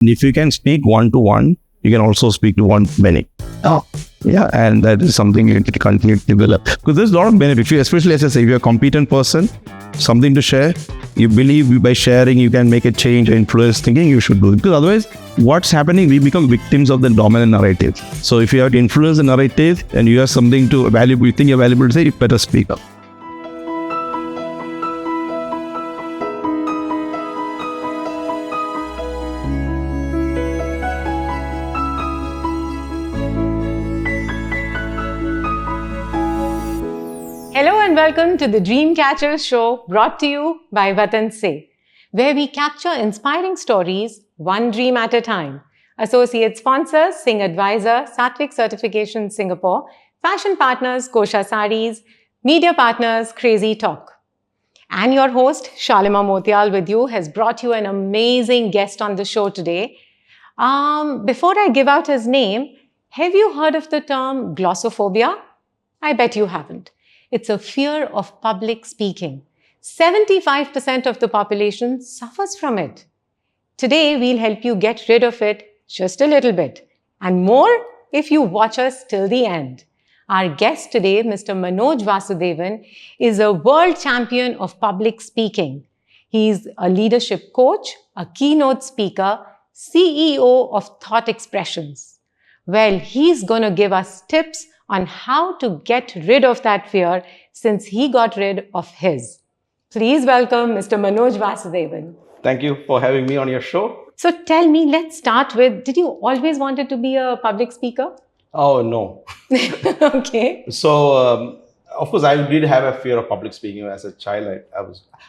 And if you can speak one-to-one, you can also speak to one-many. Oh. Yeah, and that is something you need to continue to develop. Because there's a lot of benefits, especially as I say, if you're a competent person, something to share, you believe by sharing you can make a change or influence thinking, you should do it. Because otherwise, what's happening, we become victims of the dominant narrative. So if you have to influence the narrative and you have something to valuable, you think you're valuable to say, you better speak up. Hello and welcome to the Dreamcatcher Show, brought to you by Vatan Se, where we capture inspiring stories, one dream at a time. Associate sponsors, Singh Advisor, Satwik Certification Singapore, fashion partners, Kosha Sarees, media partners, Crazy Talk. And your host, Shalima Motial with you, has brought you an amazing guest on the show today. Before I give out his name, have you heard of the term glossophobia? I bet you haven't. It's a fear of public speaking. 75% of the population suffers from it. Today, we'll help you get rid of it just a little bit, and more if you watch us till the end. Our guest today, Mr. Manoj Vasudevan, is a world champion of public speaking. He's a leadership coach, a keynote speaker, CEO of Thought Expressions. Well, he's going to give us tips on how to get rid of that fear since he got rid of his. Please welcome Mr. Manoj Vasudevan. Thank you for having me on your show. So tell me, let's start with, did you always wanted to be a public speaker? Oh, no. Okay. So, of course, I did have a fear of public speaking as a child.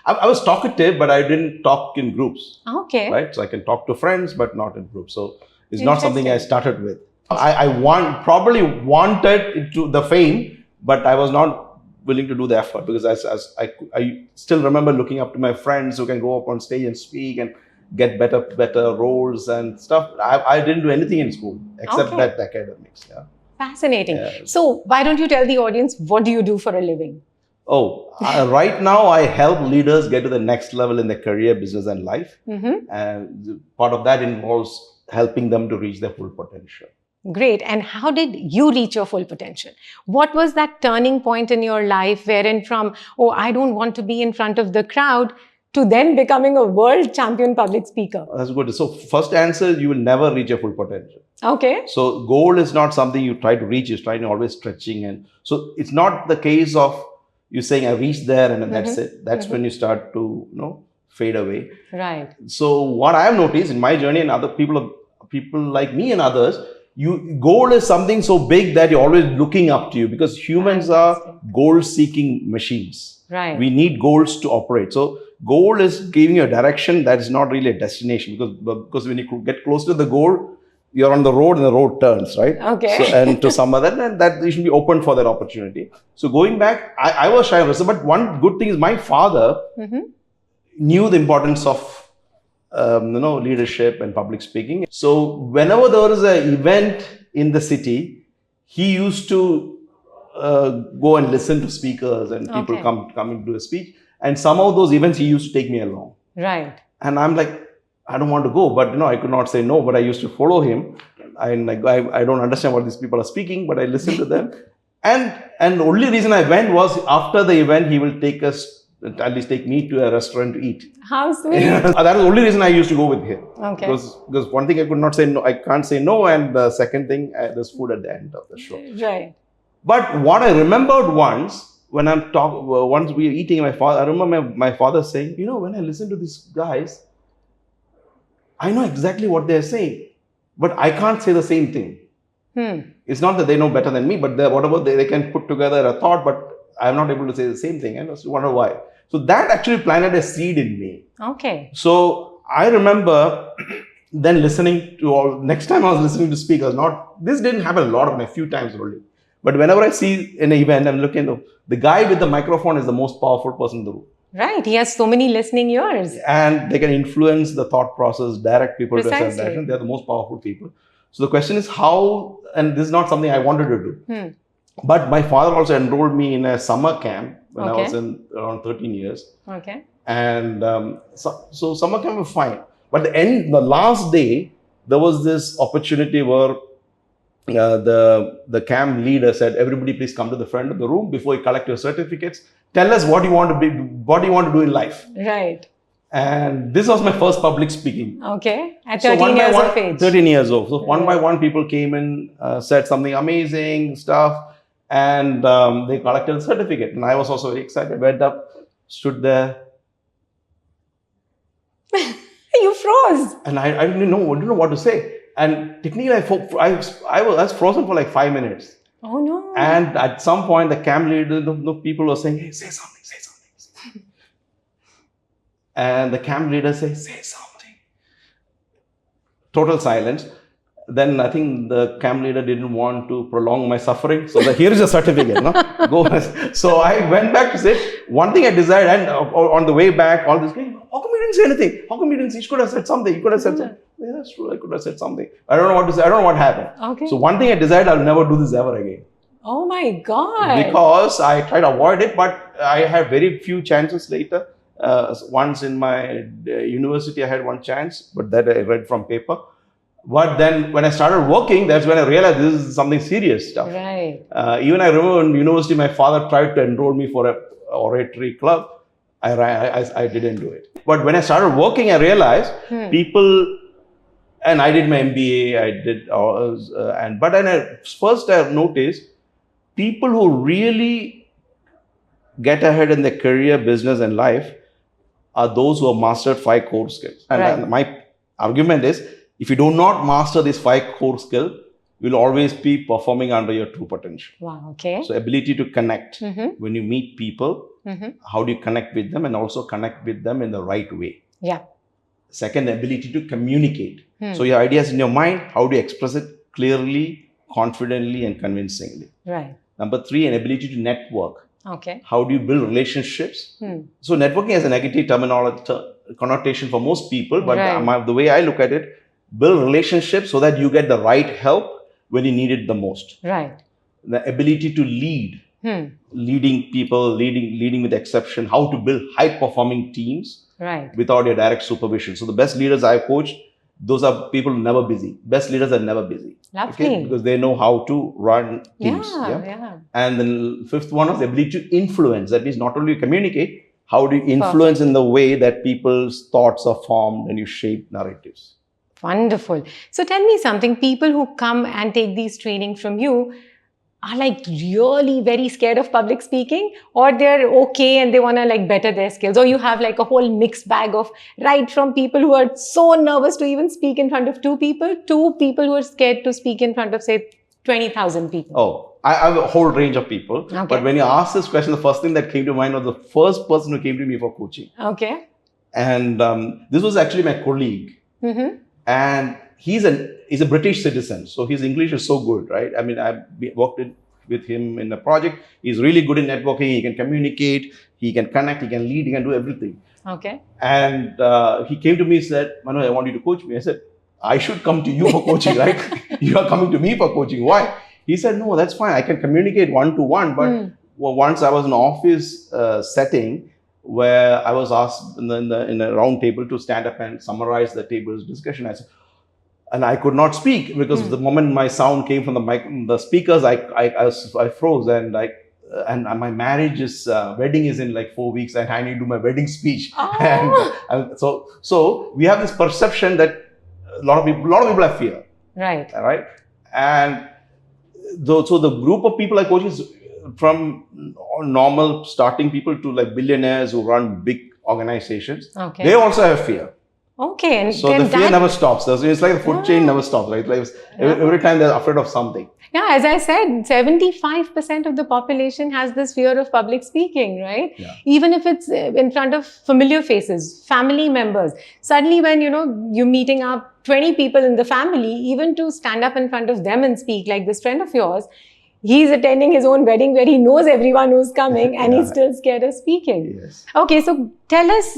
I was talkative, but I didn't talk in groups. Okay. Right? So I can talk to friends, but not in groups. So it's not something I started with. I probably wanted it to the fame, but I was not willing to do the effort because I still remember looking up to my friends who can go up on stage and speak and get better roles and stuff. I didn't do anything in school except that academics. Yeah. Fascinating. Yeah. So why don't you tell the audience, what do you do for a living? Oh, right now I help leaders get to the next level in their career, business and life. Mm-hmm. And part of that involves helping them to reach their full potential. Great. And how did you reach your full potential? What was that turning point in your life wherein from, oh, I don't want to be in front of the crowd, to then becoming a world champion public speaker? That's good. So first answer, you will never reach your full potential. Okay. So goal is not something you try to reach, it's trying to always stretching. And so it's not the case of you saying I reached there and that's it. That's when you start to, fade away. Right. So what I have noticed in my journey and other people like me and others, goal is something so big that you're always looking up to you because humans are goal-seeking machines. Right. We need goals to operate. So goal is giving you a direction that is not really a destination because when you get close to the goal, you're on the road and the road turns, right? Okay. So, and to some other, and that you should be open for that opportunity. So going back, I was shy of wrestling, but one good thing is my father knew the importance of leadership and public speaking. So whenever there was an event in the city, he used to go and listen to speakers and people come into a speech. And some of those events he used to take me along. Right. And I'm like, I don't want to go, but I could not say no, but I used to follow him. And I don't understand what these people are speaking, but I listen to them. And the only reason I went was after the event, he will at least take me to a restaurant to eat. How sweet. That is the only reason I used to go with him. Okay. Because one thing I could not say no, I can't say no. And the second thing, there's food at the end of the show. Right. But what I remembered once we were eating, I remember my father saying, when I listen to these guys, I know exactly what they're saying, but I can't say the same thing. It's not that they know better than me, but whatever they can put together a thought, but I'm not able to say the same thing. And I just wonder why. So that actually planted a seed in me. Okay. So I remember then listening to next time I was listening to speakers, this didn't happen a few times only. But whenever I see an event, I'm looking, the guy with the microphone is the most powerful person in the room. Right. He has so many listening ears. And they can influence the thought process, direct people to a certain direction. They're the most powerful people. So the question is how, and this is not something I wanted to do. But my father also enrolled me in a summer camp when I was around 13 years. Okay. And so summer camp was fine. But the last day, there was this opportunity where the camp leader said, everybody please come to the front of the room before you collect your certificates. Tell us what you want to be, what you want to do in life. Right. And this was my first public speaking. Okay. At 13 years of age. 13 years old. So one by one, people came in, said something amazing stuff, and they collected a certificate. And I was also very excited. Went up, stood there. You froze. And I didn't know what to say. And technically, I was frozen for like 5 minutes. Oh no. And at some point, the camp leader, the people were saying, hey, say something, say something. And the camp leader says, say something. Total silence. Then I think the camp leader didn't want to prolong my suffering. So here is a certificate. No? Go. So I went back to say, one thing I decided, and on the way back, all this, how come you didn't say anything? How come you didn't say? You could have said something. You could have said something. Yeah, that's true. I could have said something. I don't know what to say. I don't know what happened. Okay. So one thing I decided, I'll never do this ever again. Oh my God. Because I tried to avoid it, but I had very few chances later. Once in my university, I had one chance, but that I read from paper. But then when I started working, that's when I realized this is something serious stuff. Right. Even I remember in university, my father tried to enroll me for an oratory club. I didn't do it. But when I started working, I realized people, and I did my MBA, I did, but then first I noticed people who really get ahead in their career, business, and life are those who have mastered 5 core skills. And my argument is, if you do not master these 5 core skills, you'll always be performing under your true potential. Wow, okay. So ability to connect. When you meet people, how do you connect with them, and also connect with them in the right way? Yeah. Second, the ability to communicate. So your ideas in your mind, how do you express it clearly, confidently, and convincingly? Right. Number 3, an ability to network. Okay. How do you build relationships? So networking has a negative connotation for most people, but the way I look at it, build relationships so that you get the right help when you need it the most. Right. The ability to lead, leading people, leading with exception, how to build high-performing teams without your direct supervision. So the best leaders I've coached, those are people never busy. Best leaders are never busy. Lovely. Okay? Because they know how to run teams. Yeah. And the 5th one is the ability to influence. That means not only communicate, how do you influence in the way that people's thoughts are formed and you shape narratives. Wonderful. So tell me something, people who come and take these training from you are like really very scared of public speaking, or they're okay and they want to like better their skills, or you have like a whole mixed bag of right from people who are so nervous to even speak in front of 2 people to people who are scared to speak in front of say 20,000 people. Oh, I have a whole range of people. Okay. But when you asked this question, the first thing that came to mind was the first person who came to me for coaching. Okay. And this was actually my colleague. And he's a British citizen, so his English is so good, right? I mean, I worked with him in a project. He's really good in networking. He can communicate, he can connect, he can lead, he can do everything. Okay. And he came to me and said, Manoj, I want you to coach me. I said, I should come to you for coaching, right? You are coming to me for coaching. Why? He said, no, that's fine. I can communicate one-to-one. But once I was in an office setting, where I was asked in a round table to stand up and summarize the table's discussion. I said, and I could not speak because the moment my sound came from the speakers, I froze, and my wedding is in like 4 weeks, and I need to do my wedding speech. Oh. And so we have this perception that a lot of people have fear. Right. Right. And so the group of people I coach is from normal starting people to like billionaires who run big organizations. Okay. They also have fear. Okay. And so the fear never stops. It's like the food chain never stops, right? Like every time they're afraid of something. Yeah, as I said, 75% of the population has this fear of public speaking, right? Yeah. Even if it's in front of familiar faces, family members. Suddenly when, you're meeting up 20 people in the family, even to stand up in front of them and speak, like this friend of yours, he's attending his own wedding where he knows everyone who's coming and he's still scared of speaking. Yes. Okay, so tell us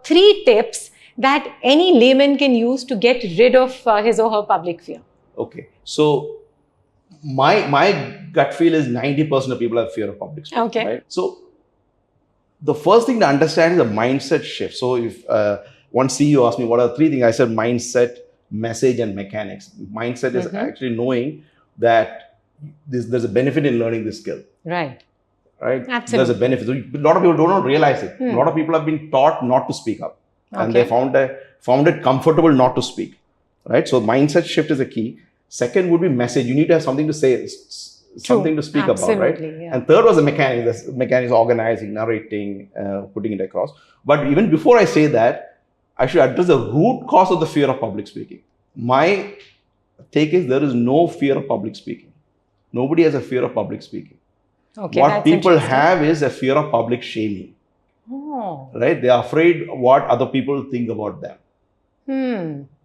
3 tips that any layman can use to get rid of his or her public fear. Okay, so my gut feel is 90% of people have fear of public speaking. Okay. Right? So the first thing to understand is a mindset shift. So if one CEO asked me what are 3 things, I said mindset, message and mechanics. Mindset is actually knowing that there's a benefit in learning this skill. Right. Right? Absolutely. There's a benefit. So a lot of people don't realize it. A lot of people have been taught not to speak up. And they found it comfortable not to speak. Right? So mindset shift is a key. Second would be message. You need to have something to say, something to speak about, right? Yeah. And third was the mechanics. The mechanics, organizing, narrating, putting it across. But even before I say that, I should address the root cause of the fear of public speaking. My take is there is no fear of public speaking. Nobody has a fear of public speaking. Okay, what people have is a fear of public shaming. Oh. Right? They are afraid what other people think about them.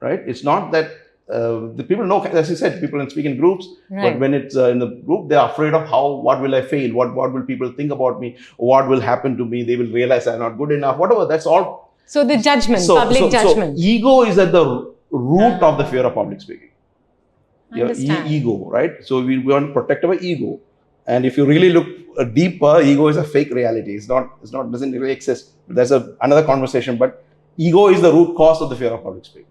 Right? It's not that the people know, as you said, people can speak in groups, but when it's in the group, they're afraid of what will I fail? What will people think about me? What will happen to me? They will realize I'm not good enough. Whatever, that's all. So the judgment, public judgment. So ego is at the root of the fear of public speaking. Your ego, right? So we want to protect our ego. And if you really look deeper, ego is a fake reality. Doesn't really exist. There's another conversation, but ego is the root cause of the fear of public speaking.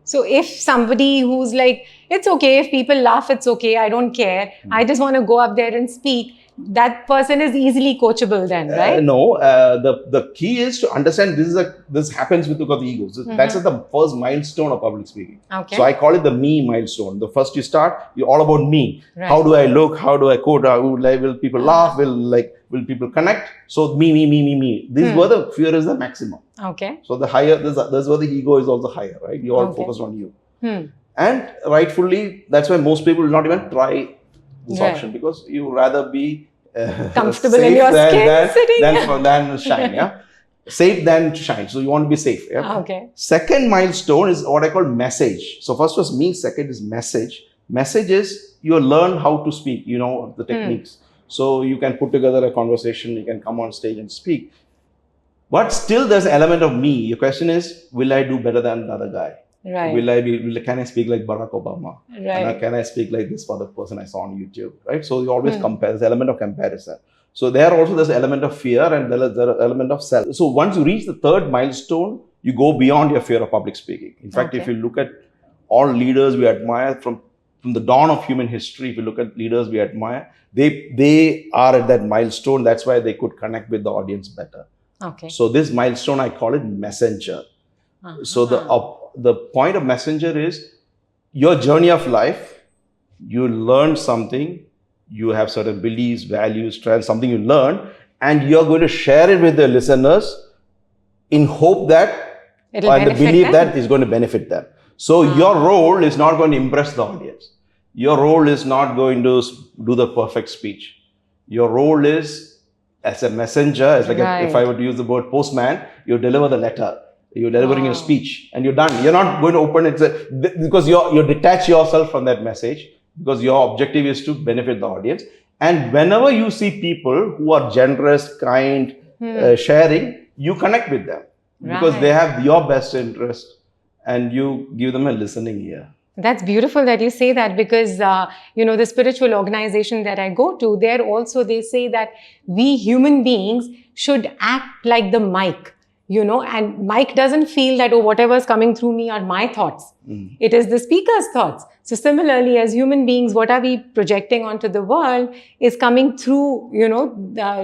So if somebody who's like, it's okay, if people laugh, it's okay, I don't care, I just want to go up there and speak, that person is easily coachable then, right? No, the key is to understand this happens because of the ego. So that's the first milestone of public speaking. Okay. So I call it the me milestone. The first you start, you're all about me. Right. How do I look? How do I quote? Will people laugh? Will people connect? So me. This where the fear is the maximum. Okay. So the higher, that's where the ego is also higher, right? You all focus on you. And rightfully, that's why most people will not even try this option, because you rather be comfortable in your skin sitting than shine. Yeah, safe than shine. So you want to be safe. Yeah. Okay. Second milestone is what I call message. So first was me. Second is message. Message is you learn how to speak. You know the techniques. So you can put together a conversation. You can come on stage and speak. But still, there's an element of me. Your question is, will I do better than the other guy? Right. Can I speak like Barack Obama? Right. Can I speak like this other person I saw on YouTube? Right. So you always compare. There's an element of comparison. So there's an element of fear and there's an element of self. So once you reach the third milestone, you go beyond your fear of public speaking. In fact, if you look at all leaders we admire from the dawn of human history, if you look at leaders we admire, they are at that milestone. That's why they could connect with the audience better. Okay. So this milestone, I call it messenger. So the point of messenger is your journey of life. You learn something, you have certain beliefs, values, strengths, something you learn, and you're going to share it with the listeners in hope that and the belief that is going to benefit them. So your role is not going to impress the audience. Your role is not going to do the perfect speech. Your role is as a messenger, if I were to use the word postman, you deliver the letter. You're delivering your speech and you're done. You're not going to open it because you detach yourself from that message, because your objective is to benefit the audience. And whenever you see people who are generous, kind, sharing, you connect with them because they have your best interest and you give them a listening ear. That's beautiful that you say that, because, the spiritual organization that I go to, there also they say that we human beings should act like the mic. And mic doesn't feel that, whatever's coming through me are my thoughts. It is the speaker's thoughts. So similarly, as human beings, what are we projecting onto the world is coming through,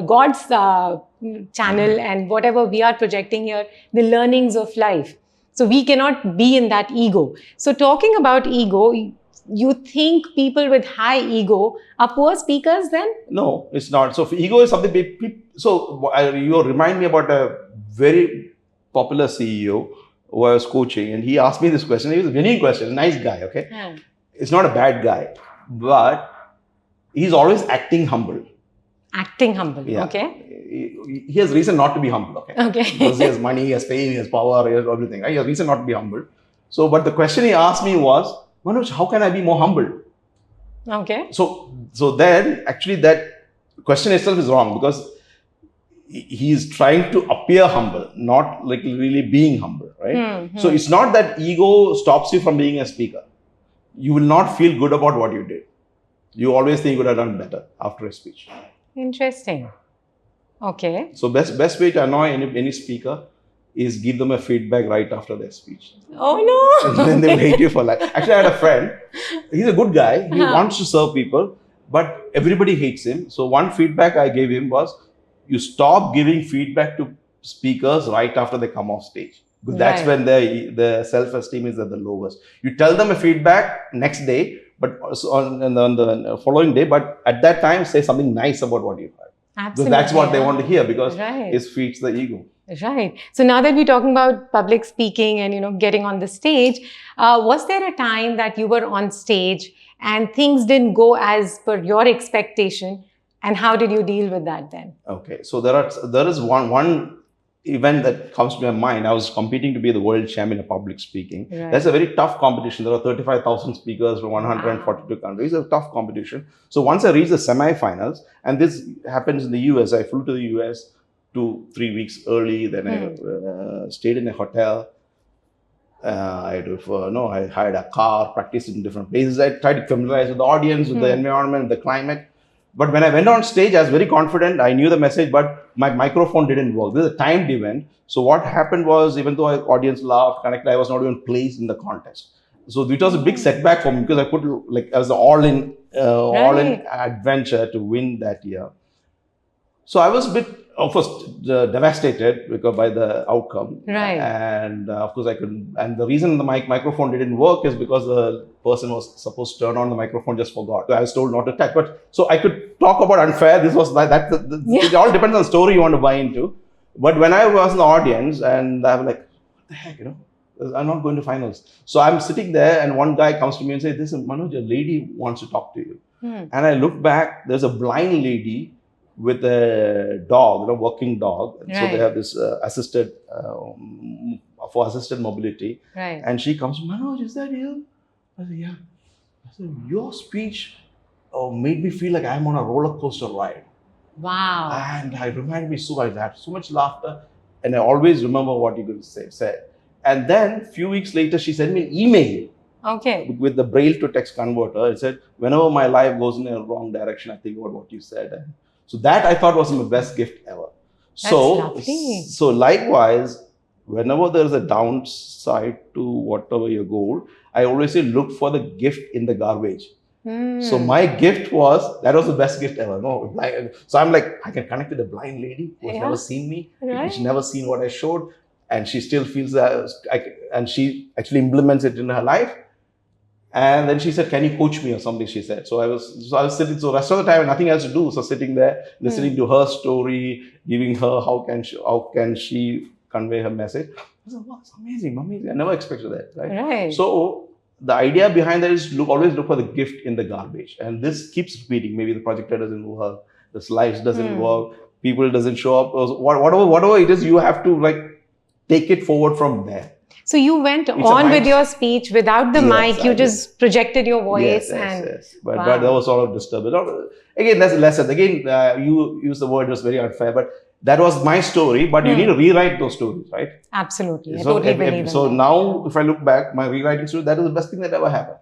God's channel, and whatever we are projecting here, the learnings of life. So we cannot be in that ego. So talking about ego, you think people with high ego are poor speakers then? No, it's not. So ego is something you remind me about a very popular CEO who I was coaching, and he asked me this question. It was a winning question. Nice guy, okay? It's not a bad guy, but he's always acting humble. Acting humble, okay. He has reason not to be humble, okay? Because he has money, he has fame, he has power, he has everything, right? He has reason not to be humble. So, but the question he asked me was, Manoj, how can I be more humble? Okay. So then actually that question itself is wrong, because he is trying to appear humble, not like really being humble, right? So it's not that ego stops you from being a speaker. You will not feel good about what you did. You always think you would have done better after a speech. Interesting. Okay. So best way to annoy any speaker is give them a feedback right after their speech. Oh And no. then they will hate you for life. Actually, I had a friend. He's a good guy. He wants to serve people, but everybody hates him. So one feedback I gave him was, you stop giving feedback to speakers right after they come off stage. Because that's Right. when their self-esteem is at the lowest. You tell them a feedback next day, but also on the following day, but at that time, say something nice about what you heard. Because Absolutely. that's what they yeah. want to hear, because Right. it feeds the ego. Right. So now that we're talking about public speaking and getting on the stage, was there a time that you were on stage and things didn't go as per your expectation, and how did you deal with that then? Okay, so there is one event that comes to my mind. I was competing to be the world champion of public speaking. Right. That's a very tough competition. There are 35,000 speakers from 142 countries. It's a tough competition. So once I reached the semi-finals, and this happens in the US, I flew to the US 2-3 weeks early. Then I stayed in a hotel. I hired a car, practiced in different places. I tried to familiarize with the audience, with the environment, the climate. But when I went on stage, I was very confident. I knew the message, but my microphone didn't work. This is a timed event. So what happened was, even though the audience laughed, connected, I was not even placed in the contest. So it was a big setback for me, because I was all in adventure to win that year. So I was a bit, of course, devastated by the outcome. Right. And of course, I couldn't. And the reason the microphone didn't work is because the person was supposed to turn on the microphone, just forgot. I was told not to touch. But so I could talk about unfair. This was that. It all depends on the story you want to buy into. But when I was in the audience, and I was like, what the heck, I'm not going to finals. So I'm sitting there, and one guy comes to me and says, "This is Manoj, a lady wants to talk to you." And I look back. There's a blind lady with a dog, working dog. Right. So they have this assisted mobility. Right. And she comes, "Manoj, is that you?" I said, "Yeah." I said, "Your speech made me feel like I'm on a roller coaster ride." Wow. And it reminded me I had so much laughter, and I always remember what you're going to say. And then a few weeks later, she sent me an email. Okay. With the braille to text converter. It said, "Whenever my life goes in a wrong direction, I think about what you said." And so that I thought was my best gift ever. That's lovely. So likewise, whenever there is a downside to whatever your goal, I always say, look for the gift in the garbage. So my gift was the best gift ever. So I'm like, I can connect with a blind lady who has never seen me, she's never seen what I showed, and she still feels that, and she actually implements it in her life. And then she said, "Can you coach me?" or something, she said. So I was sitting, so rest of the time, I had nothing else to do. So sitting there, listening to her story, giving her, how can she convey her message. I said, "Wow, it's amazing. I never expected that." Right. So the idea behind that is always look for the gift in the garbage. And this keeps repeating. Maybe the projector doesn't work, the slides doesn't work, people doesn't show up, or whatever it is, you have to take it forward from there. So you went on with your speech without the mic, you just projected your voice. Yes. But that was sort of disturbing. Again, that's a lesson. Again, you use the word, it was very unfair, but that was my story, but you need to rewrite those stories, right? Absolutely. I totally believe in so that. Now, if I look back, my rewriting story, that is the best thing that ever happened.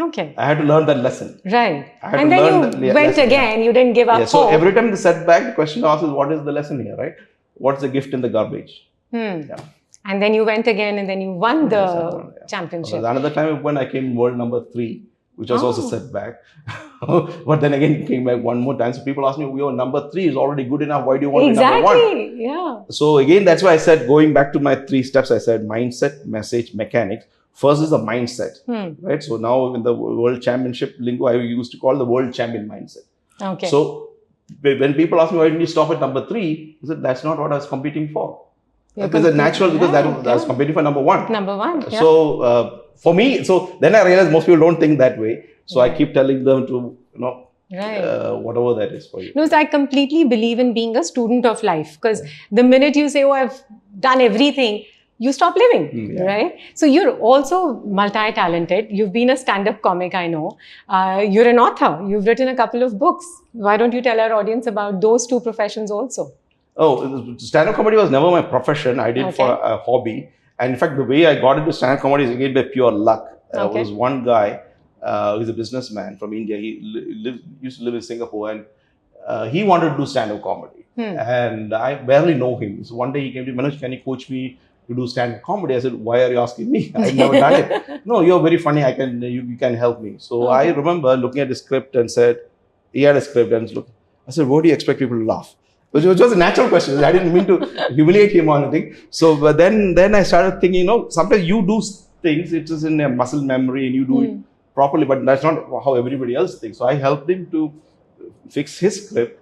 Okay. I had to learn that lesson. Right. And then you went again, you didn't give up hope. So every time the setback, the question asked is, what is the lesson here, right? What's the gift in the garbage? Yeah. And then you went again, and then you won the championship. Another time when I came world number 3, which was also setback. But then again, came back one more time. So people ask me, "Your number 3 is already good enough. Why do you want to be number 1? Exactly. Yeah. So again, that's why I said, going back to my 3 steps, I said mindset, message, mechanics. First is the mindset, right? So now in the world championship lingo, I used to call the world champion mindset. Okay. So when people ask me, "Why didn't you stop at number 3? I said, that's not what I was competing for. Because it's natural, because I was competing for number 1. Number 1. Yeah. So for me, so then I realized most people don't think that way. So I keep telling them to, whatever that is for you. No, so I completely believe in being a student of life, because the minute you say, "Oh, I've done everything," you stop living, right? So you're also multi-talented. You've been a stand-up comic, I know. You're an author. You've written a couple of books. Why don't you tell our audience about those 2 professions also? Oh, stand-up comedy was never my profession. I did for a hobby. And in fact, the way I got into stand-up comedy is again by pure luck. There was one guy, who's a businessman from India. He used to live in Singapore, and he wanted to do stand-up comedy. And I barely know him. So one day he came to me, Manoj, can you coach me to do stand-up comedy? I said, why are you asking me? I've never done it. No, you're very funny. You can help me. So I remember looking at the script and said, he had a script and look. I said, what do you expect people to laugh? Which was just a natural question. I didn't mean to humiliate him or anything. So but then I started thinking, sometimes you do things, it's just in a muscle memory and you do it properly, but that's not how everybody else thinks. So I helped him to fix his script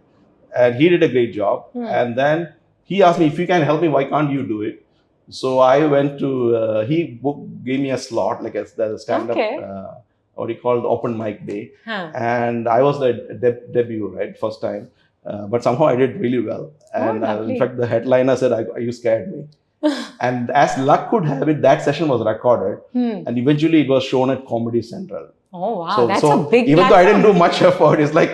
and he did a great job. And then he asked me, if you can help me, why can't you do it? So I went to, gave me a slot, like a stand-up, what do you call it, open mic day. And I was the debut, right, first time. But somehow I did really well. And in fact, the headliner said, you scared me. And as luck could have it, that session was recorded. And eventually it was shown at Comedy Central. Oh, wow. That's a big even platform. Though I didn't do much effort, it's like,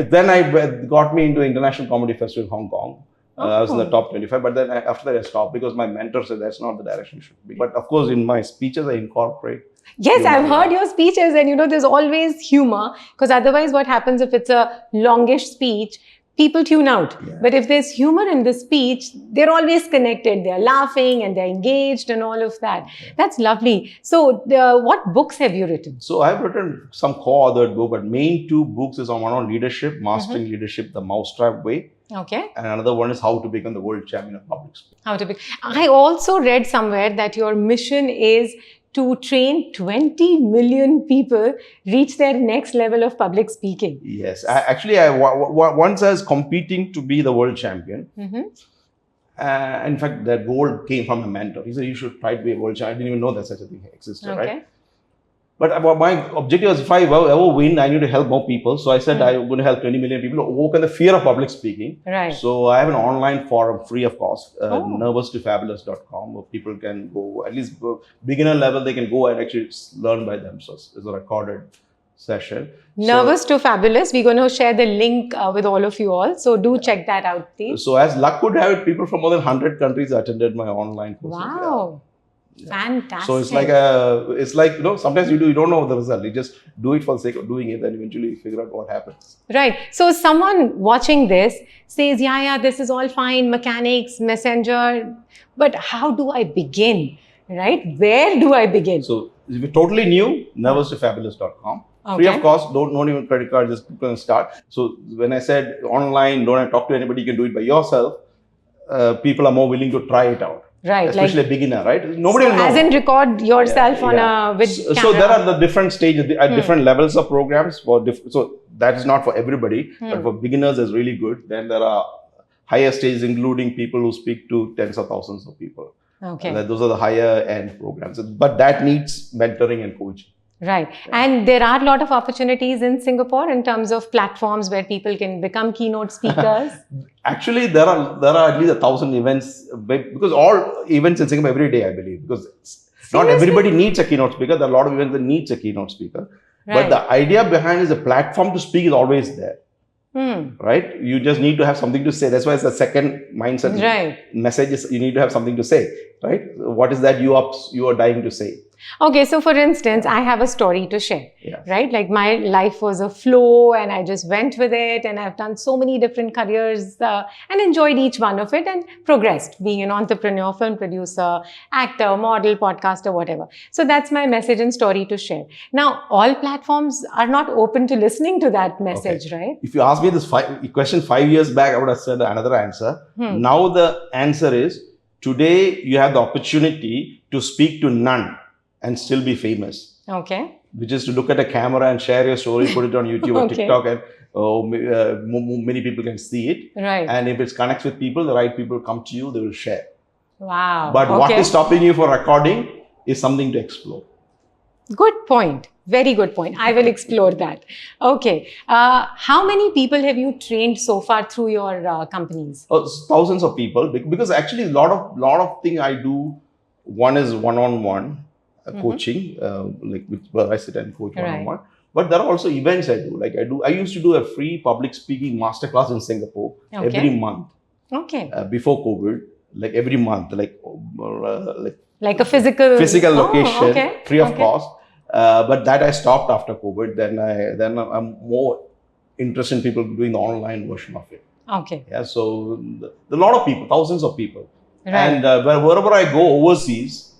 then I got me into International Comedy Festival in Hong Kong. I was in the top 25, but then after that I stopped because my mentor said that's not the direction you should be. But of course, in my speeches, I incorporate. Yes, I've heard your speeches and there's always humor, because otherwise what happens if it's a longish speech, people tune out. But if there's humor in the speech, they're always connected. They're laughing and they're engaged and all of that. That's lovely. So what books have you written? So I've written some co-authored books, but main two books is one on leadership, Mastering Leadership the Mousetrap Way. Okay. And another one is How to Become the World Champion of Public Speaking. I also read somewhere that your mission is to train 20 million people reach their next level of public speaking. Yes. Once I was competing to be the world champion. In fact, that goal came from a mentor. He said, you should try to be a world champion. I didn't even know that such a thing existed, right? But my objective was, if I ever win, I need to help more people. So I said, I'm going to help 20 million people overcome the fear of public speaking. Right. So I have an online forum free of cost, nervoustofabulous.com, where people can go, at least beginner level, they can go and actually learn by themselves. It's a recorded session. Nervous to Fabulous. We're going to share the link with all of you all. So do check that out, please. So as luck could have it, people from more than 100 countries attended my online course. Wow. Fantastic. So it's like, sometimes you don't know the result. You just do it for the sake of doing it and eventually you figure out what happens. Right. So someone watching this says, yeah, this is all fine, mechanics, messenger, but how do I begin? Right? Where do I begin? So if you're totally new, nervoustofabulous.com. Free of cost, don't even credit card, just start. So when I said online, don't have to talk to anybody, you can do it by yourself. People are more willing to try it out. Right. Especially a beginner, right? Nobody will know. As in record yourself on camera. So there are the different stages, different levels of programs. So that is not for everybody, but for beginners is really good. Then there are higher stages, including people who speak to tens of thousands of people. Okay. Those are the higher end programs. But that needs mentoring and coaching. Right. And there are a lot of opportunities in Singapore in terms of platforms where people can become keynote speakers. Actually, there are at least 1,000 events, because all events in Singapore every day, I believe, because not everybody needs a keynote speaker. There are a lot of events that needs a keynote speaker. Right. But the idea behind is the platform to speak is always there. Right? You just need to have something to say. That's why it's the second mindset. Right. Message is you need to have something to say. Right? What is that you are dying to say? Okay, so for instance, I have a story to share, right? Like my life was a flow and I just went with it and I've done so many different careers and enjoyed each one of it and progressed, being an entrepreneur, film producer, actor, model, podcaster, whatever. So that's my message and story to share. Now, all platforms are not open to listening to that message, right? If you asked me this question 5 years back, I would have said another answer. Now the answer is, today you have the opportunity to speak to none and still be famous. Okay. Which is to look at a camera and share your story, put it on YouTube or TikTok, and many people can see it. Right. And if it connects with people, the right people come to you, they will share. Wow. But what is stopping you for recording is something to explore. Good point. Very good point. I will explore that. Okay. How many people have you trained so far through your companies? Thousands of people. Because actually a lot of things I do, one is one-on-one. Coaching, where I sit and coach one-on-one. But there are also events I do. I used to do a free public speaking masterclass in Singapore every month. Okay. Before COVID, like every month, like a physical location, free of cost. But that I stopped after COVID. Then I'm more interest in people doing the online version of it. Okay. Yeah, so a lot of people, thousands of people. Right. And wherever I go overseas,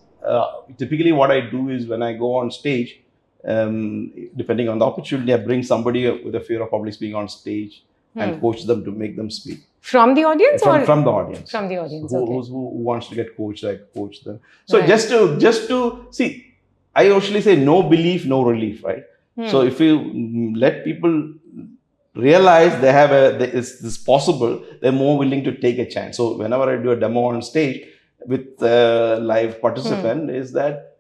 typically what I do is when I go on stage, depending on the opportunity, I bring somebody with a fear of public speaking on stage and coach them to make them speak. From the audience From the audience. From the audience, Who wants to get coached, I coach them. So just to see, I usually say no belief, no relief, right? So if you let people realize they have this possible, they're more willing to take a chance. So whenever I do a demo on stage with a live participant, is that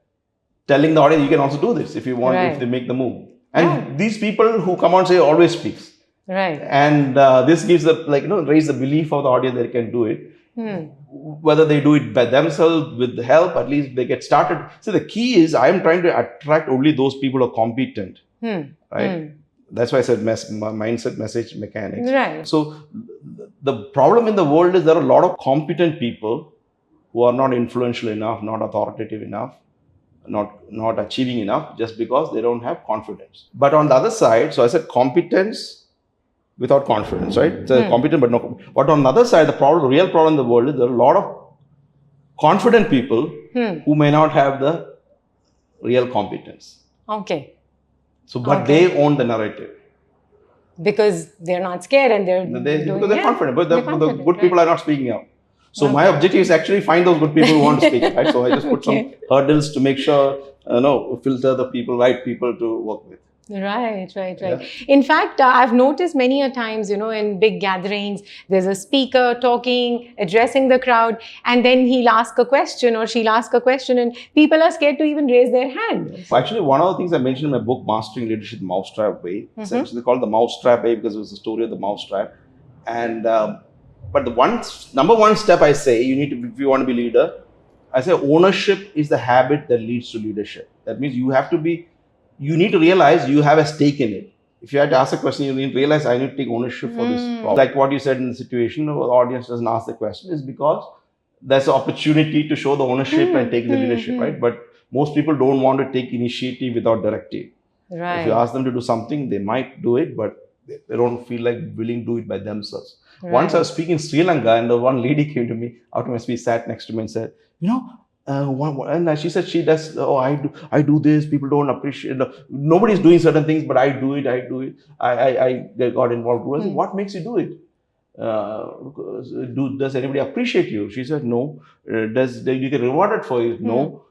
telling the audience you can also do this if you want, if they make the move. And these people who come on stage always speaks. Right. And this gives raise the belief of the audience that they can do it. Whether they do it by themselves with the help, at least they get started. So the key is I am trying to attract only those people who are competent, right? That's why I said mindset, message, mechanics. Right. So the problem in the world is there are a lot of competent people who are not influential enough, not authoritative enough, not achieving enough, just because they don't have confidence. But on the other side, so I said competence without confidence, right? So competent but no. But on the other side, the real problem in the world is there are a lot of confident people who may not have the real competence. Okay. So, but they own the narrative. Because they're not scared and because they're confident. But the good people are not speaking out. So my objective is actually find those good people who want to speak, right? So I just put some hurdles to make sure, filter the right people to work with. Right. Yeah. In fact, I've noticed many a times, in big gatherings, there's a speaker talking, addressing the crowd, and then he'll ask a question or she'll ask a question, and people are scared to even raise their hand. Yes. Actually, one of the things I mentioned in my book, Mastering Leadership the Mousetrap Way, it's actually called the Mousetrap Way because it was the story of the mousetrap. And but the number one step I say, you need to, if you want to be leader, I say ownership is the habit that leads to leadership. That means you need to realize you have a stake in it. If you had to ask a question, you need to realize I need to take ownership for this problem. Like what you said in the situation, the audience doesn't ask the question, is because there's an opportunity to show the ownership and take the leadership, right? But most people don't want to take initiative without directive. Right. If you ask them to do something, they might do it, but they don't feel like willing to do it by themselves. Right. Once I was speaking in Sri Lanka, and the one lady came to me, after my speech, sat next to me and said, and she said she does. Oh, I do this. People don't appreciate. Nobody's doing certain things, but I do it. I got involved. I said, what makes you do it? Does anybody appreciate you? She said, no. Do you get rewarded for it? No.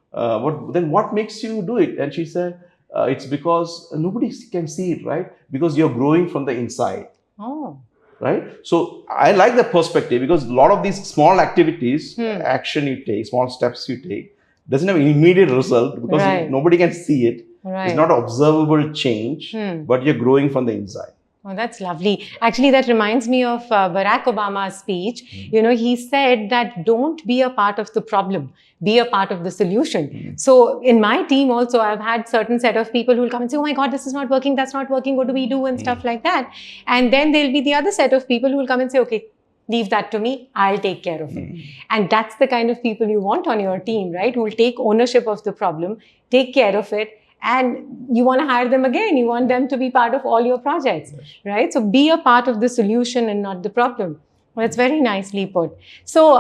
Then what makes you do it? And she said, it's because nobody can see it, right? Because you're growing from the inside. Oh. Right? So I like the perspective because a lot of these small activities, action you take, small steps you take, doesn't have an immediate result because nobody can see it. Right. It's not an observable change, but you're growing from the inside. Oh, that's lovely. Actually, that reminds me of Barack Obama's speech. He said that don't be a part of the problem, be a part of the solution. So in my team also, I've had certain set of people who will come and say, oh my God, this is not working, that's not working, what do we do, and stuff like that. And then there'll be the other set of people who will come and say, okay, leave that to me, I'll take care of it. And that's the kind of people you want on your team, right? Who will take ownership of the problem, take care of it, and you want to hire them again. You want them to be part of all your projects, right? So be a part of the solution and not the problem. Well, that's very nicely put. So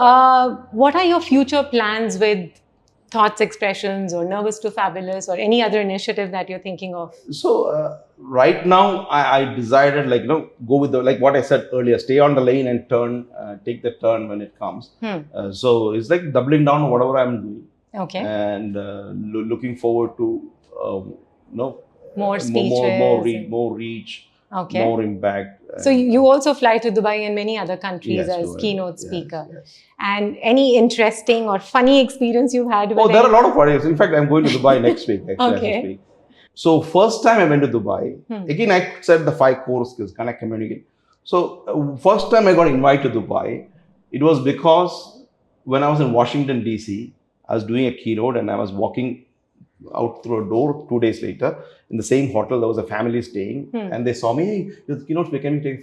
what are your future plans with Thoughts Expressions or Nervous to Fabulous or any other initiative that you're thinking of? So right now I decided go with what I said earlier, stay on the lane and turn, take the turn when it comes. So it's like doubling down on whatever I'm doing. Okay. And looking forward to more speeches, more reach, okay, more impact. So you also fly to Dubai and many other countries as keynote speaker. And any interesting or funny experience you've had? There are a lot of funny. In fact, I'm going to Dubai next week. Actually, So first time I went to Dubai, again I said the 5 core skills: connect, communicate. So first time I got invited to Dubai, it was because when I was in Washington DC, I was doing a keynote and I was walking out through a door 2 days later. In the same hotel, there was a family staying and they saw me, hey, you're the keynote speaker, can you take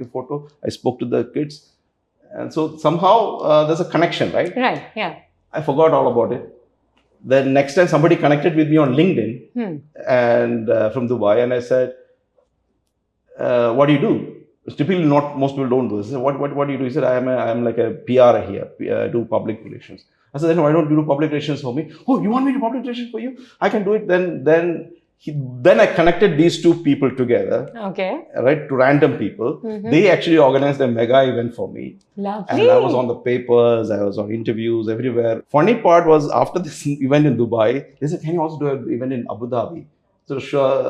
a photo? I spoke to the kids. And so somehow there's a connection, right? Right, yeah. I forgot all about it. Then next time somebody connected with me on LinkedIn and from Dubai, and I said, what do you do? Typically, not most people don't do this. I said, what do you do? He said, I'm like a PR here. I do public relations. I said, then why don't you do public relations for me? Oh, you want me to do public relations for you? I can do it. Then I connected these two people together. Okay. Right, to random people. They actually organized a mega event for me. Lovely. And I was on the papers, I was on interviews everywhere. Funny part was after this event in Dubai, they said, can you also do an event in Abu Dhabi? So sure.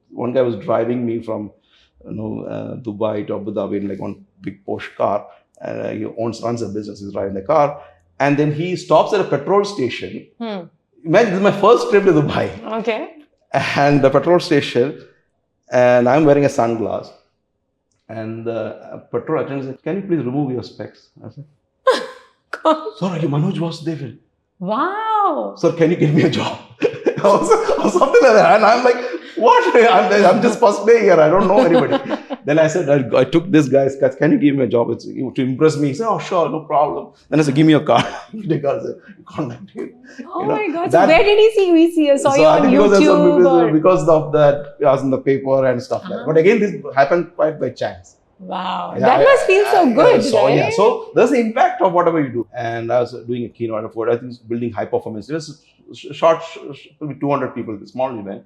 One guy was driving me from Dubai to Abu Dhabi in like one big Porsche car. And he runs a business, he's driving the car. And then he stops at a petrol station. Imagine, this is my first trip to Dubai. Okay. And the petrol station, and I'm wearing a sunglass. And the petrol attendant said, can you please remove your specs? I said, sir, are you Manoj Vasudevan? Wow. Sir, can you give me a job? or something like that. And I'm like, what? I'm just first day here. I don't know anybody. Then I said, I took this guy's card. Can you give me a job? It's to impress me. He said, oh, sure, no problem. Then I said, give me your card. The card said, contact him. Oh my God. So where did he see you? He saw you on YouTube? Because of that, I was in the paper and stuff like that. But again, this happened quite by chance. Wow. That must feel so good, right? Yeah. So there's the impact of whatever you do. And I was doing a keynote for it. I think it's building high performance. It was short, maybe 200 people, a small event.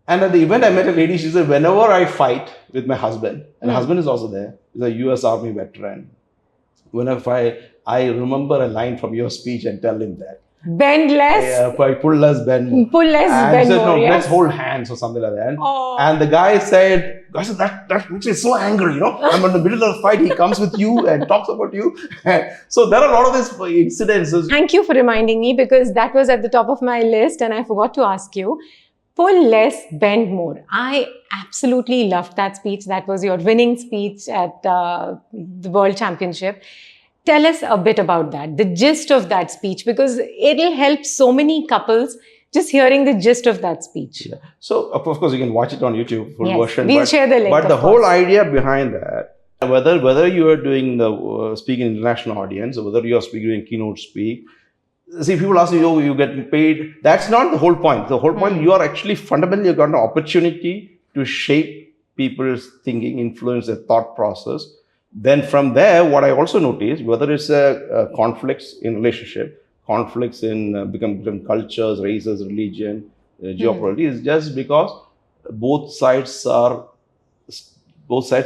And at the event, I met a lady. She said, whenever I fight with my husband, and my husband is also there, he's a US Army veteran. Whenever I remember a line from your speech and tell him that. Bend less. Yeah, pull less, bend more. Pull less, and bend he said, more. no, Yes. let's hold hands or something like that. Oh. And the guy said, that makes me so angry, I'm in the middle of a fight, he comes with you and talks about you. So there are a lot of these incidences. Thank you for reminding me, because that was at the top of my list and I forgot to ask you. Pull less, bend more. I absolutely loved that speech. That was your winning speech at the World Championship. Tell us a bit about that, the gist of that speech, because it'll help so many couples just hearing the gist of that speech. Yeah. So, of course, you can watch it on YouTube, full version. We'll share the link. But the whole idea behind that, whether you are doing the speaking international audience or whether you are doing keynote speak, see, people ask you, you get paid. That's not the whole point. The whole point, you are actually fundamentally, you've got an opportunity to shape people's thinking, influence their thought process. Then from there, what I also noticed, whether it's conflicts in relationship, conflicts in different cultures, races, religion, geopolitics, is just because both sides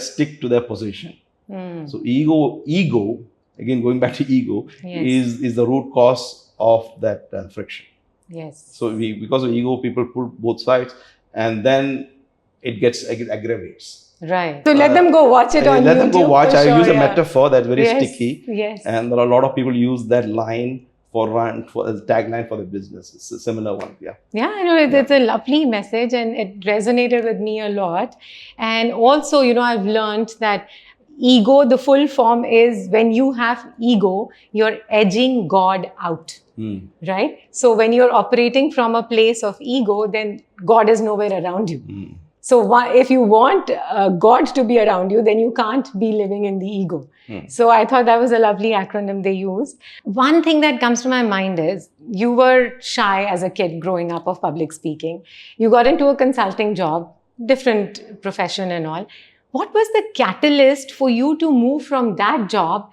stick to their position. So ego, again going back to ego, is the root cause of that friction. Yes. So because of ego, people pull both sides, and then it aggravates. Right. So let them go watch it on YouTube. Let them go watch. I use a metaphor that's very sticky. Yes. And there are a lot of people use that line for as a tagline for the business. It's a similar one. Yeah. Yeah, I know it's a lovely message and it resonated with me a lot. And also, I've learned that ego, the full form is when you have ego, you're edging God out. Right? So when you're operating from a place of ego, then God is nowhere around you. So if you want God to be around you, then you can't be living in the ego. So I thought that was a lovely acronym they used. One thing that comes to my mind is you were shy as a kid growing up of public speaking. You got into a consulting job, different profession and all. What was the catalyst for you to move from that job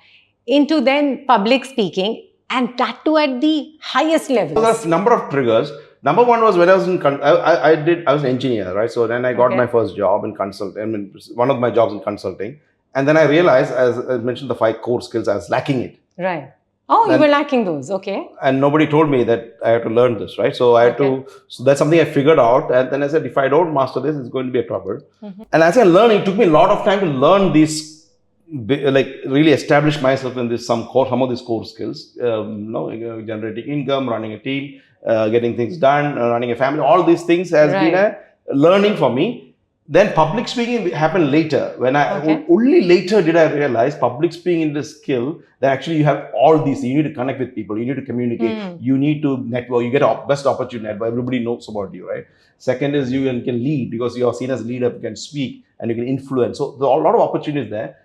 into then public speaking, and that too at the highest level? So there's a number of triggers. Number one was when I was I was an engineer, right? So then I got my first job in consulting. One of my jobs in consulting. And then I realized, as I mentioned, the 5 core skills, I was lacking it. Right. Oh, you were lacking those. Okay. And nobody told me that I had to learn this, right? So I had to, so that's something I figured out. And then I said, if I don't master this, it's going to be a trouble. And as I learned, it took me a lot of time to learn these, like really establish myself in some of these core skills, generating income, running a team, getting things done, running a family, all these things has been a learning for me. Then public speaking happened later. When only later did I realize public speaking is a skill that actually you have all these. You need to connect with people. You need to communicate. You need to network. You get a best opportunity to network. Everybody knows about you, right? Second is you can lead because you are seen as a leader. You can speak and you can influence. So there are a lot of opportunities there.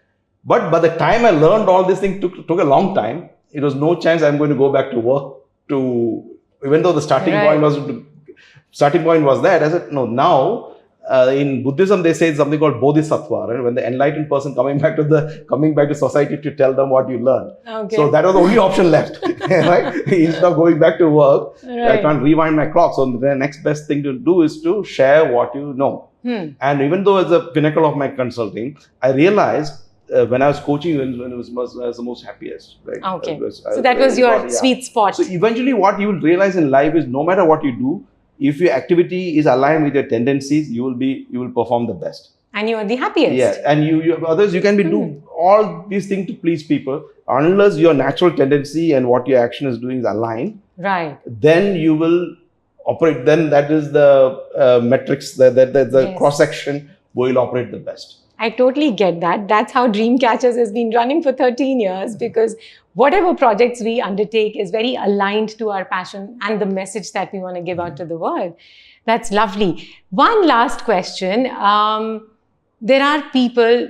But by the time I learned all these things, took a long time. It was no chance I'm going to go back to work even though the starting point was that. I said, no, now in Buddhism, they say something called bodhisattva, right? When the enlightened person coming back to society to tell them what you learn. Okay. So that was the only option left, right? Instead of going back to work, I can't rewind my clock. So the next best thing to do is to share what you know. And even though it's the pinnacle of my consulting, I realized when I was coaching, when I was the most happiest, right? Okay. So that was your sweet spot. So eventually, what you will realize in life is, no matter what you do, if your activity is aligned with your tendencies, you will perform the best. And you are the happiest. Yeah, and you can be do all these things to please people, unless your natural tendency and what your action is doing is aligned. Right. Then you will operate. Then that is the metrics, the cross section will operate the best. I totally get that. That's how Dreamcatchers has been running for 13 years, because whatever projects we undertake is very aligned to our passion and the message that we want to give out to the world. That's lovely. One last question. There are people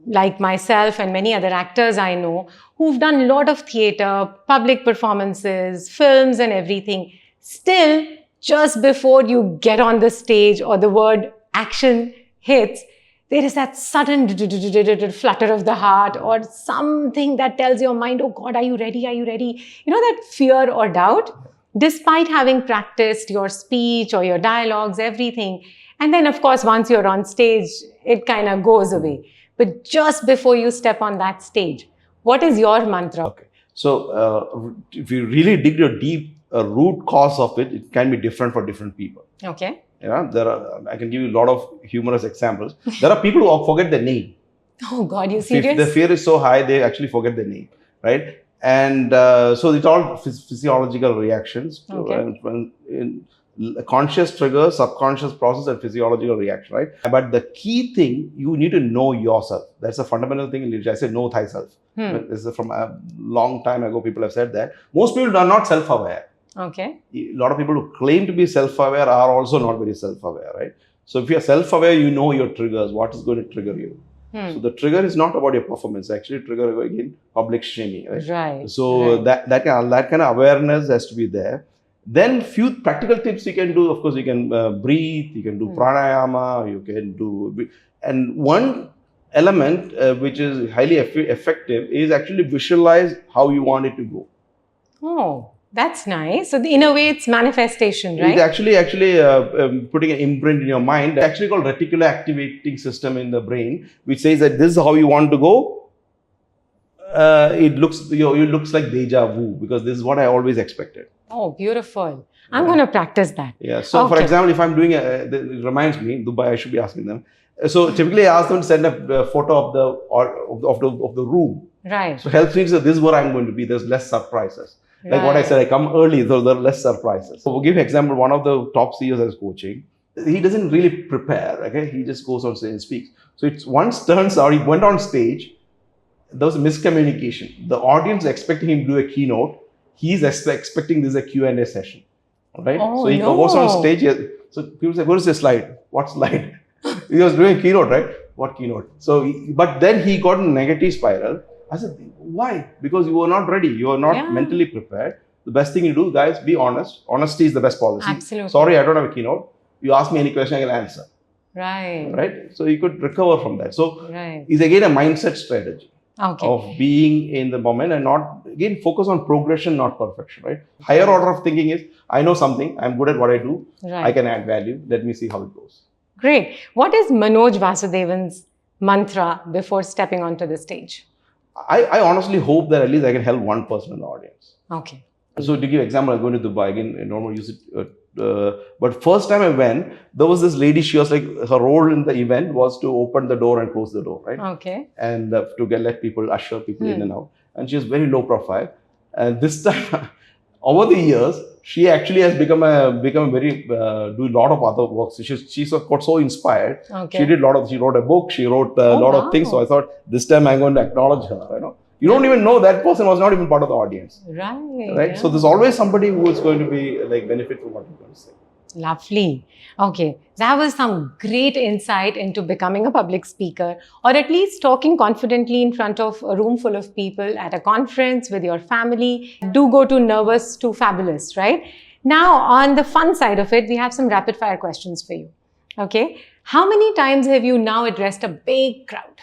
like myself and many other actors I know who've done a lot of theatre, public performances, films and everything. Still, just before you get on the stage or the word action hits, there is that sudden flutter of the heart or something that tells your mind, oh God, are you ready? Are you ready? You know, that fear or doubt, despite having practiced your speech or your dialogues, everything. And then, of course, once you're on stage, it kind of goes away. But just before you step on that stage, what is your mantra? Okay. So if you really dig your deep root cause of it, it can be different for different people. Okay. I can give you a lot of humorous examples. There are people who forget their name. Oh God, you serious? If the fear is so high, they actually forget their name, right? And so it's all physiological reactions. Conscious triggers, subconscious process, and physiological reaction, right? But the key thing, you need to know yourself. That's a fundamental thing in leadership. I say know thyself. This is from a long time ago. People have said that. Most people are not self-aware. Okay. A lot of people who claim to be self-aware are also not very self-aware, right? So if you're self-aware, you know your triggers, what is going to trigger you. So the trigger is not about your performance, actually trigger again public shaming, right? Right. So that kind of awareness has to be there. Then few practical tips you can do. Of course, you can breathe, you can do pranayama, you can do, and one element which is highly effective is actually visualize how you want it to go. Oh. That's nice. So in a way, it's manifestation, right? It's actually putting an imprint in your mind. It's actually called reticular activating system in the brain, which says that this is how you want to go. It looks like deja vu, because this is what I always expected. Oh, beautiful. I'm going to practice that. Yeah. So for example, if I'm doing it reminds me, Dubai, I should be asking them. So typically I ask them to send a photo of the room. Right. So helps me say, this is where I'm going to be. There's less surprises. Like what I said, I come early, so there are less surprises. So we'll give you an example. One of the top CEOs I was coaching, he doesn't really prepare, okay? He just goes on stage and speaks. So it's once turns out, he went on stage, there was a miscommunication. The audience expecting him to do a keynote. He's expecting this is a Q&A session, right? Oh, so he goes on stage. So people say, where is the slide? What slide? He was doing a keynote, right? What keynote? So, but then he got a negative spiral. I said, why? Because you were not ready. You are not mentally prepared. The best thing you do, guys, be honest. Honesty is the best policy. Absolutely. Sorry, I don't have a keynote. You ask me any question, I can answer. Right. Right? So you could recover from that. So it's again a mindset strategy of being in the moment and not, again, focus on progression, not perfection, right? Higher order of thinking is, I know something, I'm good at what I do, I can add value. Let me see how it goes. Great. What is Manoj Vasudevan's mantra before stepping onto the stage? I honestly hope that at least I can help one person in the audience. Okay. So to give example, I'm going to Dubai again. I normally use it, but first time I went, there was this lady. She was like, her role in the event was to open the door and close the door, right? Okay. And to let people usher people in and out. And she was very low profile. And this time, over the years, she actually has become very do a lot of other works. She got so inspired. Okay. She wrote a book. She wrote a lot of things. So I thought this time I'm going to acknowledge her. You know, you don't even know that person was not even part of the audience. Right. Yeah. So there's always somebody who is going to be like benefit from what you're going to say. Lovely. Okay, that was some great insight into becoming a public speaker, or at least talking confidently in front of a room full of people at a conference with your family. Do go to nervous to fabulous, right? Now, on the fun side of it, we have some rapid fire questions for you. Okay. How many times have you now addressed a big crowd?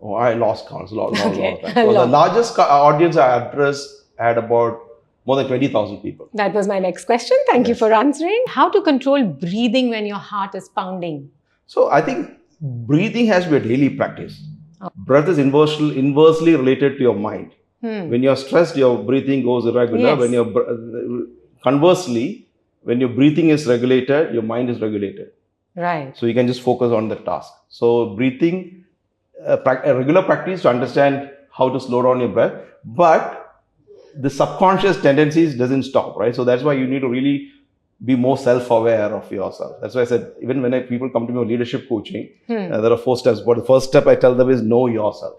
Oh, I lost counts a lot of Okay. times. So the largest audience I addressed had about more than 20,000 people. That was my next question. Thank you Yes. for answering. How to control breathing when your heart is pounding? So I think breathing has to be a daily practice. Oh. Breath is inversely related to your mind. When you're stressed, your breathing goes irregular. Yes. When conversely, when your breathing is regulated, your mind is regulated. Right. So you can just focus on the task. So breathing, a regular practice to understand how to slow down your breath, but the subconscious tendencies doesn't stop, right? So that's why you need to really be more self-aware of yourself. That's why I said, even when people come to me with leadership coaching, there are 4 steps. But the first step I tell them is know yourself.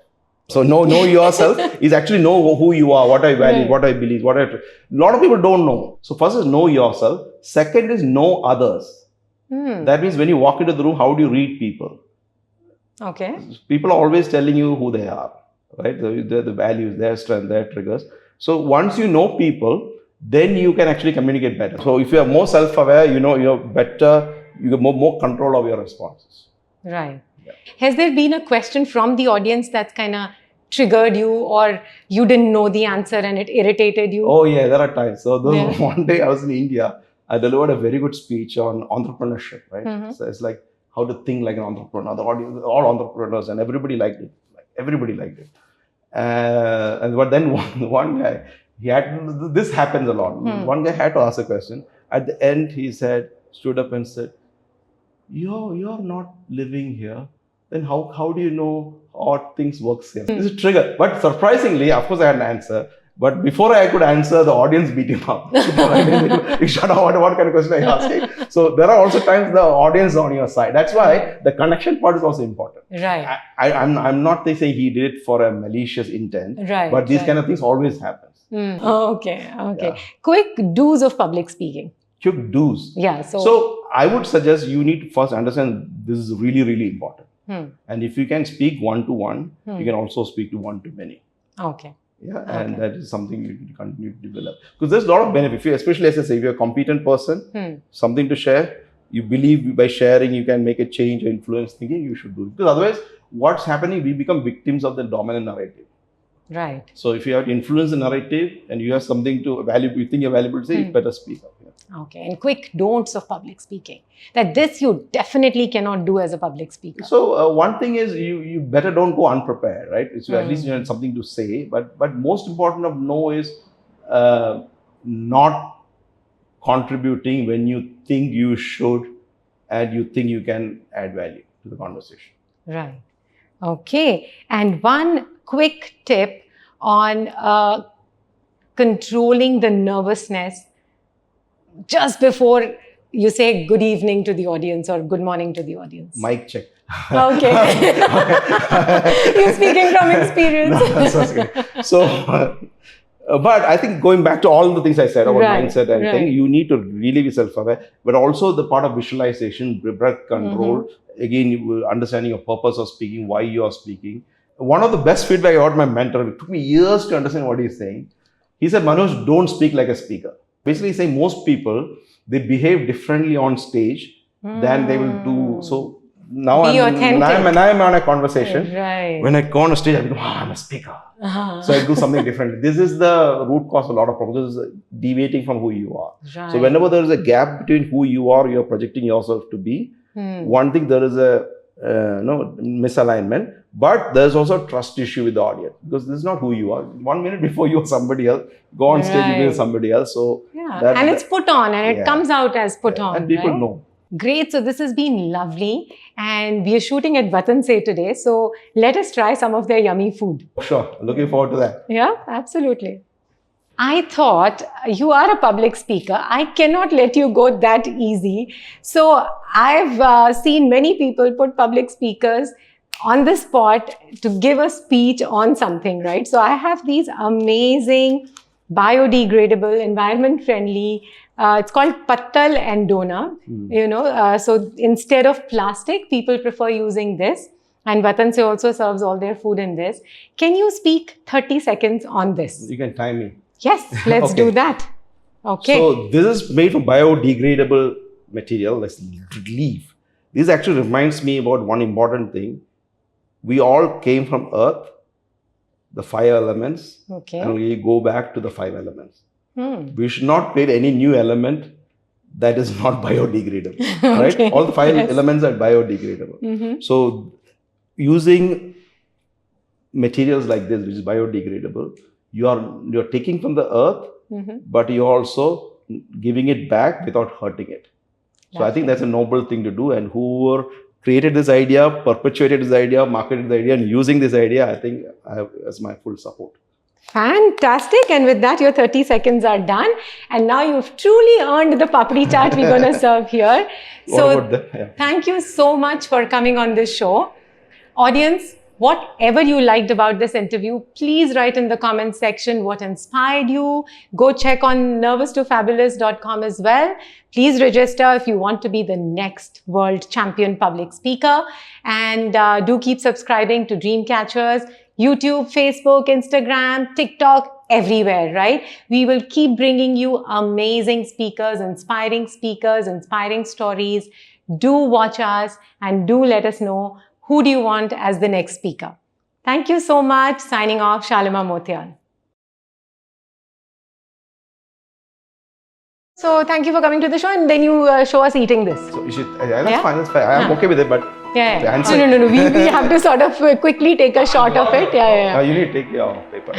So know yourself is actually know who you are, what I value, Right. what I believe, a lot of people don't know. So first is know yourself. Second is know others. That means when you walk into the room, how do you read people? Okay. People are always telling you who they are, right? The values, their strength, their triggers. So once you know people, then you can actually communicate better. So if you are more self-aware, you're better, you have more control of your responses. Right. Yeah. Has there been a question from the audience that's kind of triggered you, or you didn't know the answer and it irritated you? Oh yeah, there are times. So one day I was in India, I delivered a very good speech on entrepreneurship, right? So it's like how to think like an entrepreneur. The audience, all entrepreneurs, and everybody liked it. Everybody liked it. But then one guy, this happens a lot. One guy had to ask a question. At the end, he stood up and said, "You're not living here. Then how do you know how things works here?" This is a trigger. But surprisingly, of course, I had an answer. But before I could answer, the audience beat him up. You shut up, what kind of question are you asking? So there are also times the audience is on your side. That's why the connection part is also important. Right. I'm not saying he did it for a malicious intent. Right. But these kind of things always happens. Okay. Yeah. Quick do's of public speaking. Quick do's. Yeah. So I would suggest you need to first understand this is really, really important. And if you can speak one-to-one, you can also speak to one-to-many. Okay. Yeah, and that is something you can continue to develop. Because there's a lot of benefit. Especially as I say, if you're a competent person, something to share, you believe by sharing you can make a change or influence thinking, you should do it. Because otherwise, what's happening, we become victims of the dominant narrative. Right. So if you have to influence the narrative and you have something you think you're valuable to say, you better speak up. Yeah. Okay. And quick don'ts of public speaking. That this you definitely cannot do as a public speaker. So one thing is you better don't go unprepared, right? So at least you have something to say. But most important of no is not contributing when you think you should and you think you can add value to the conversation. Right. Okay. And one quick tip on controlling the nervousness just before you say good evening to the audience or good morning to the audience. Mic check. Okay. You're speaking from experience. No, that's okay. So, but I think going back to all the things I said about mindset and everything, you need to really be self-aware, but also the part of visualization, breath control, again, understanding your purpose of speaking, why you are speaking. One of the best feedback I got from my mentor, it took me years to understand what he's saying. He said, Manoj, don't speak like a speaker. Basically, he's saying most people, they behave differently on stage than they will do. So now I'm on a conversation. Right. When I go on a stage, I go, I'm a speaker. So I do something different. This is the root cause of a lot of problems. This is deviating from who you are. Right. So whenever there is a gap between who you are, you're projecting yourself to be. One thing, there is a misalignment, but there's also a trust issue with the audience because this is not who you are. 1 minute before you are somebody else, go on stage, you be somebody else. So and it's put on and it comes out as put on. And people know. Great. So this has been lovely. And we are shooting at Vatan Se today. So let us try some of their yummy food. Sure. Looking forward to that. Yeah, absolutely. I thought you are a public speaker. I cannot let you go that easy. So I've seen many people put public speakers on the spot to give a speech on something, right? So I have these amazing, biodegradable, environment friendly, it's called pattal and dona, so instead of plastic, people prefer using this. And Vatan Se also serves all their food in this. Can you speak 30 seconds on this? You can time me. Yes, let's do that. Okay. So this is made from biodegradable material, that's leaf. This actually reminds me about one important thing. We all came from Earth, the 5 elements, Okay. and we go back to the 5 elements. Hmm. We should not create any new element that is not biodegradable, right? Okay. All the 5 Yes. elements are biodegradable. Mhm. So using materials like this, which is biodegradable, you're taking from the earth, Mhm. but you're also giving it back without hurting it. So I think that's a noble thing to do. And whoever created this idea, perpetuated this idea, marketed the idea, and using this idea, I think I have as my full support. Fantastic. And with that, your 30 seconds are done. And now you've truly earned the papdi chaat we're going to serve here. What about that? Yeah. Thank you so much for coming on this show. Audience, whatever you liked about this interview, please write in the comments section what inspired you. Go check on nervoustofabulous.com as well. Please register if you want to be the next world champion public speaker. And do keep subscribing to Dreamcatchers, YouTube, Facebook, Instagram, TikTok, everywhere, right? We will keep bringing you amazing speakers, inspiring stories. Do watch us and do let us know who do you want as the next speaker. Thank you so much. Signing off, Shalima Motial. So thank you for coming to the show, and then you show us eating this. So you should, that's fine, that's fine. I'm okay with it, but Yeah. the answer. No. We have to sort of quickly take a shot of it. Yeah. You need to take your paper.